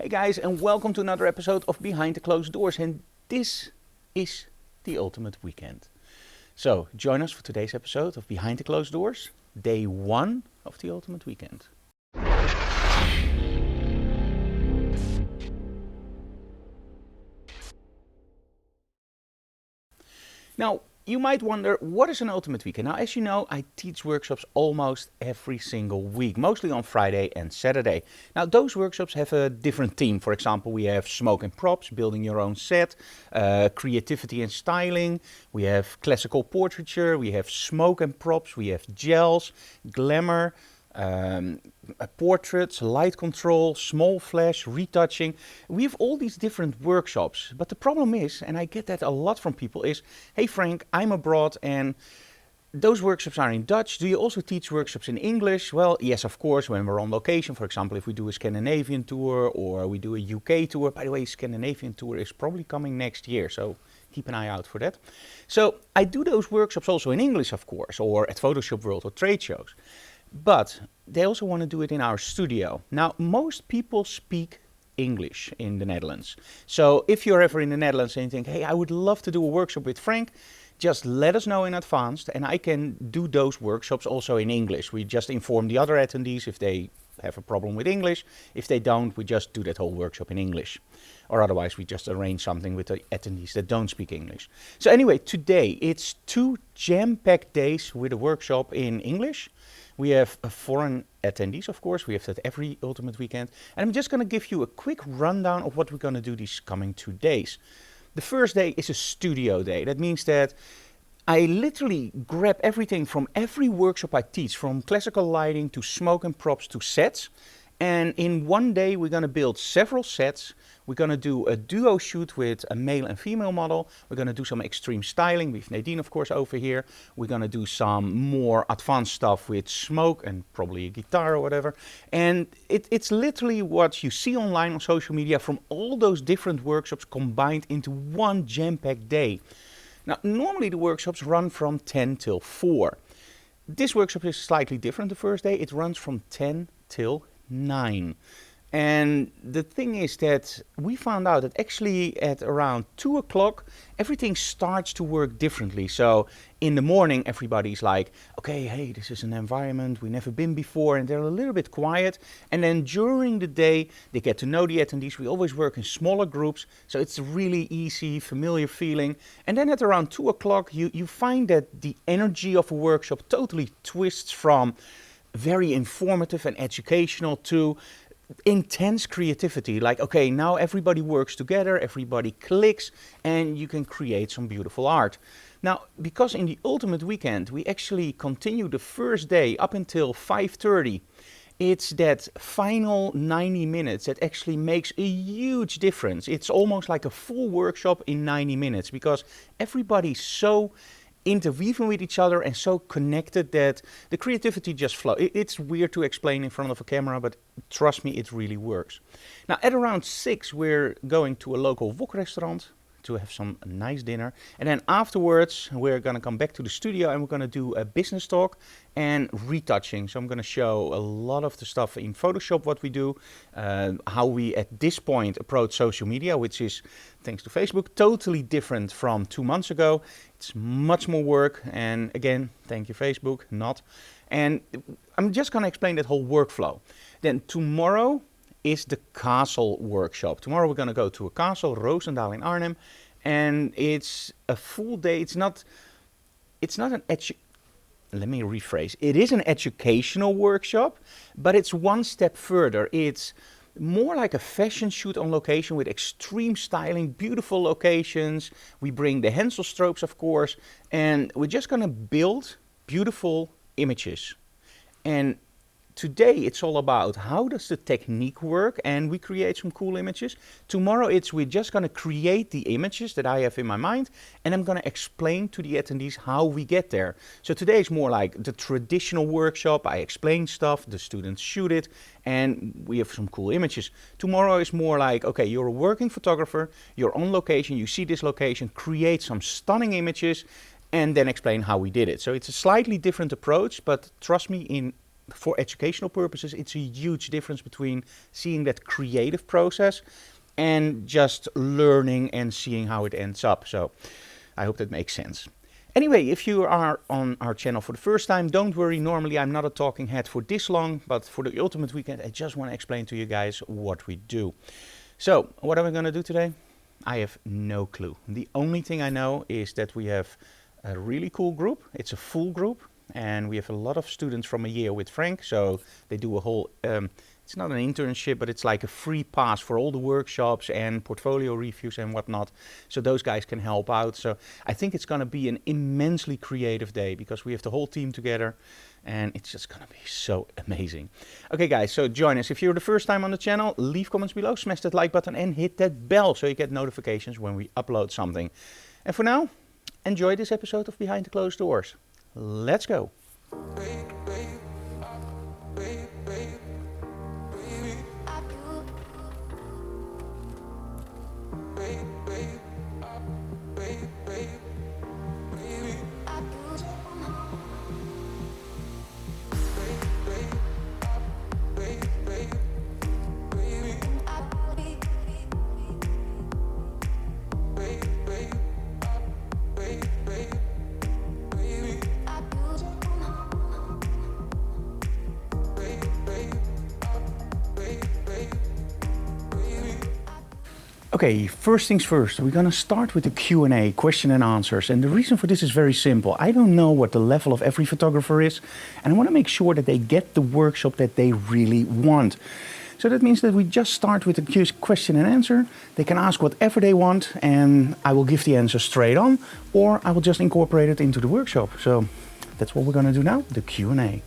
Hey guys, and welcome to another episode of Behind the Closed Doors, and this is the ultimate weekend. So join us for today's episode of Behind the Closed Doors, day 1 of the ultimate weekend. Now, you might wonder, what is an ultimate weekend? Now, as you know, I teach workshops almost every single week, mostly on Friday and Saturday. Now, those workshops have a different theme. For example, we have smoke and props, building your own set, creativity and styling. We have classical portraiture, we have smoke and props, we have gels, glamour, portraits, light control, small flash, retouching. We have all these different workshops, but the problem is, and I get that a lot from people, is, hey Frank, I'm abroad and those workshops are in Dutch. Do you also teach workshops in English? Well, yes, of course, when we're on location. For example, if we do a Scandinavian tour or we do a UK tour. By the way, Scandinavian tour is probably coming next year, so keep an eye out for that. So I do those workshops also in English, of course, or at Photoshop World or trade shows. But they also want to do it in our studio. Now, most people speak English in the Netherlands. So if you're ever in the Netherlands and you think, hey, I would love to do a workshop with Frank, just let us know in advance and I can do those workshops also in English. We just inform the other attendees if they have a problem with English. If they don't, we just do that whole workshop in English. Or otherwise, we just arrange something with the attendees that don't speak English. So anyway, today it's 2 jam-packed days with a workshop in English. We have foreign attendees, of course. We have that every ultimate weekend. And I'm just going to give you a quick rundown of what we're going to do these coming 2 days. The first day is a studio day. That means that I literally grab everything from every workshop I teach, from classical lighting to smoke and props to sets. And in one day, we're going to build several sets. We're going to do a duo shoot with a male and female model. We're going to do some extreme styling with Nadine, of course, over here. We're going to do some more advanced stuff with smoke and probably a guitar or whatever. And it's literally what you see online on social media from all those different workshops combined into one jam-packed day. Now, normally the workshops run from 10 till 4. This workshop is slightly different the first day. It runs from 10 till 9. And the thing is that we found out that actually at around 2 o'clock, everything starts to work differently. So in the morning, everybody's like, okay, hey, this is an environment we've never been before, and they're a little bit quiet. And then during the day, they get to know the attendees. We always work in smaller groups, so it's a really easy, familiar feeling. And then at around 2 o'clock, you find that the energy of a workshop totally twists from very informative and educational to intense creativity. Like, okay, now everybody works together, everybody clicks, and you can create some beautiful art. Now, because in the ultimate weekend, we actually continue the first day up until 5:30. It's that final 90 minutes that actually makes a huge difference. It's almost like a full workshop in 90 minutes because everybody's so interweaving with each other and so connected that the creativity just flows. It's weird to explain in front of a camera, but trust me, it really works. Now at around 6 we're going to a local wok restaurant to have some nice dinner, and then afterwards we're going to come back to the studio and we're going to do a business talk and retouching. So I'm going to show a lot of the stuff in Photoshop, what we do, how we at this point approach social media, which is, thanks to Facebook, totally different from 2 months ago. It's much more work, and again, thank you Facebook, not. And I'm just going to explain that whole workflow. Then tomorrow is the castle workshop. Tomorrow we're going to go to a castle, Roosendaal in Arnhem, and it's a full day. It's not an let me rephrase. It is an educational workshop, but it's one step further. It's more like a fashion shoot on location with extreme styling, beautiful locations. We bring the Hansel strobes, of course, and we're just going to build beautiful images. And today it's all about how does the technique work, and we create some cool images. Tomorrow we're just going to create the images that I have in my mind, and I'm going to explain to the attendees how we get there. So today is more like the traditional workshop. I explain stuff, the students shoot it, and we have some cool images. Tomorrow is more like, okay, you're a working photographer, you're on location, you see this location, create some stunning images, and then explain how we did it. So it's a slightly different approach, but trust me, in for educational purposes, it's a huge difference between seeing that creative process and just learning and seeing how it ends up. So I hope that makes sense. Anyway, if you are on our channel for the first time, don't worry. Normally I'm not a talking head for this long, but for the ultimate weekend, I just want to explain to you guys what we do. So what am I going to do today? I have no clue. The only thing I know is that we have a really cool group. It's a full group, and we have a lot of students from a year with Frank. So they do a whole, it's not an internship, but it's like a free pass for all the workshops and portfolio reviews and whatnot. So those guys can help out. So I think it's going to be an immensely creative day because we have the whole team together. And it's just going to be so amazing. Okay, guys, so join us. If you're the first time on the channel, leave comments below, smash that like button, and hit that bell so you get notifications when we upload something. And for now, enjoy this episode of Behind the Closed Doors. Let's go. Okay, first things first, we're gonna start with the Q&A, question and answers. And the reason for this is very simple. I don't know what the level of every photographer is, and I wanna make sure that they get the workshop that they really want. So that means that we just start with the question and answer. They can ask whatever they want, and I will give the answer straight on, or I will just incorporate it into the workshop. So that's what we're gonna do now, the Q&A.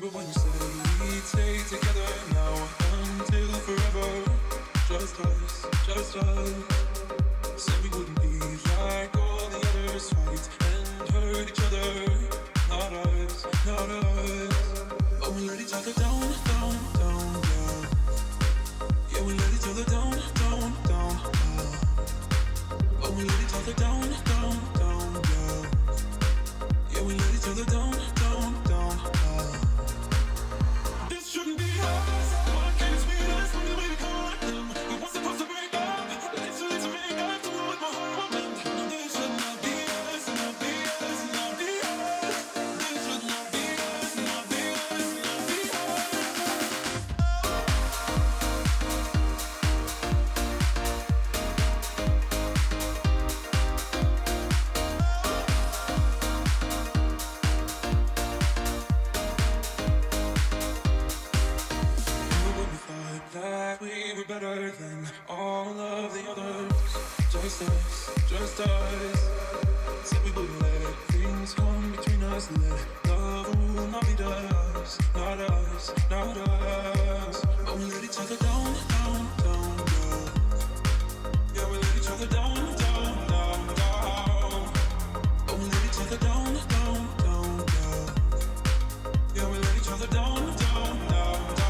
Remember when you said we'd stay together now until forever? Just us, just us. Said we wouldn't be like all the others, fight and hurt each other. Not us, not us. But we let each other down, down, down, yeah. Yeah, we let each other down, down, down, yeah. But we let each other down, down, down, yeah. Yeah, we let each other down, down, down, yeah. This shouldn't be us. Why can't it be us? From the way we caught them. We weren't supposed to break up. Literally to make up to what my heart wanted. No, this should not be us, not be us, not be us. This should not be us, not be us, not be us. That we were better than all of the others. Just us, just us. Said we would let things come between us. Let love rule, not be us, not us, not us. But we let each other down, down, down, down. Yeah, we let each other down, down, down, down. But we let each other down, down, down, down. Yeah, we let each other down, down, down, down.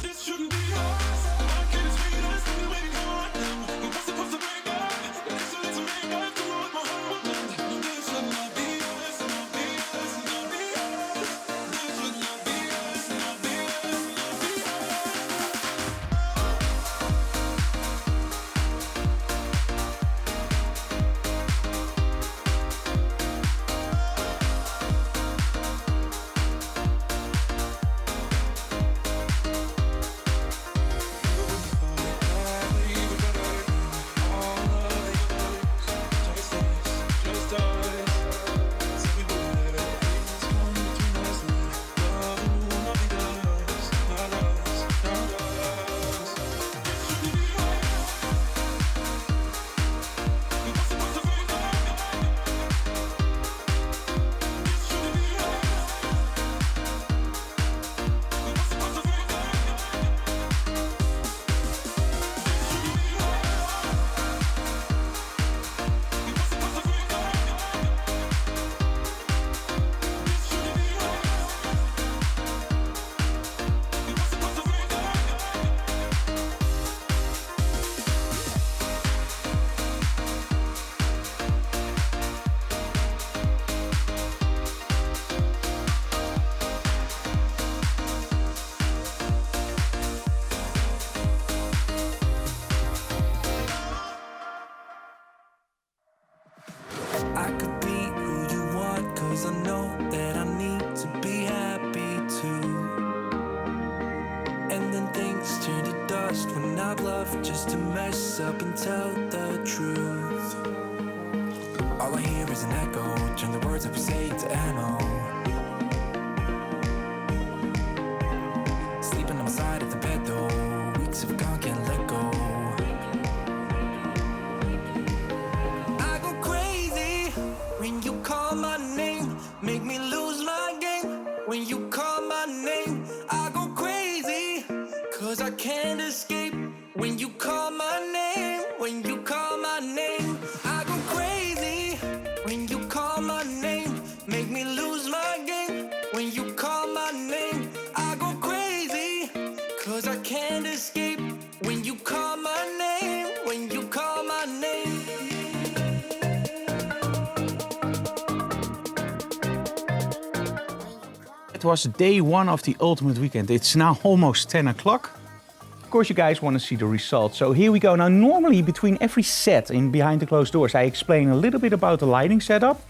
This shouldn't be us. Why can't it be us? From the way we caught them. We weren't supposed to break up. Literally to make up to what my heart wanted. No, this should not be us, not be us, not be us. This should not be us, not be us, not be us. I could be who you want, 'cause I know that I need to be happy too. And then things turn to dust when I'd love just to mess up and tell the truth. All I hear is an echo, turn the words that we say to ammo. Sleeping on the side of the bed though, weeks have gone, can't let go. I go crazy when you call my name, make me lose my game. When you call my name, I go crazy, 'cause I can't escape. When you call my name, when you call my name, I go crazy. When you call my name, make me lose my game. When you call my name, I go crazy, 'cause I can't escape. When you call my name, when you call my name. It was day one of the ultimate weekend. It's now almost 10 o'clock. Of course, you guys want to see the results. So here we go. Now, normally between every set in Behind the Closed Doors, I explain a little bit about the lighting setup.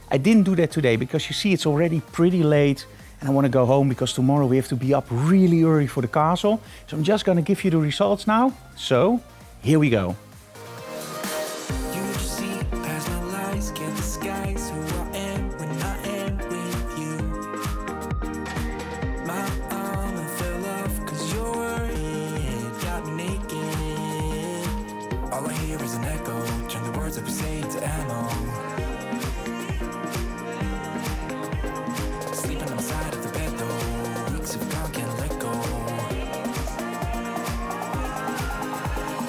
I didn't do that today because you see it's already pretty late and I want to go home because tomorrow we have to be up really early for the castle. So I'm just going to give you the results now. So here we go. You just see past my lies, can't disguise who I am when I am with you. My armor fell off 'cause your word got me naked. All I hear is an echo, turn the words that we say to ammo. Sleeping on the side of the bed though, weeks of gone can't let go.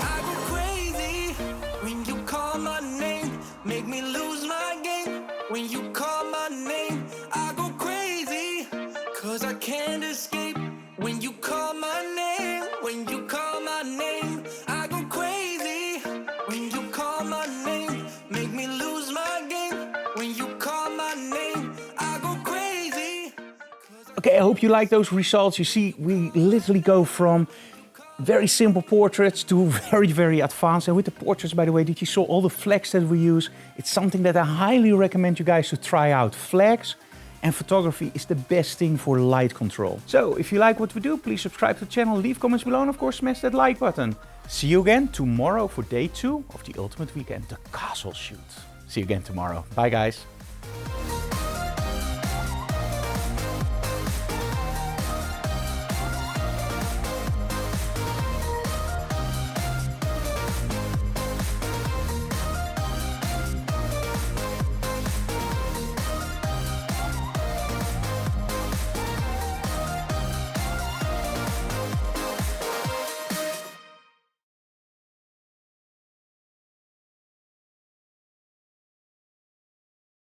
I go crazy when you call my name, make me lose my game. When you call my name, I go crazy, 'cause I can't escape. When you call my name, when you call my name, I go crazy. When you call my name, make me lose my game. When you call my name, I go crazy. Okay, I hope you like those results. You see, we literally go from very simple portraits to very, very advanced. And with the portraits, by the way, did you saw all the flags that we use? It's something that I highly recommend you guys to try out. Flags and photography is the best thing for light control. So if you like what we do, please subscribe to the channel, leave comments below, and of course smash that like button. See you again tomorrow for day 2 of the ultimate weekend, the castle shoot. See you again tomorrow. Bye guys.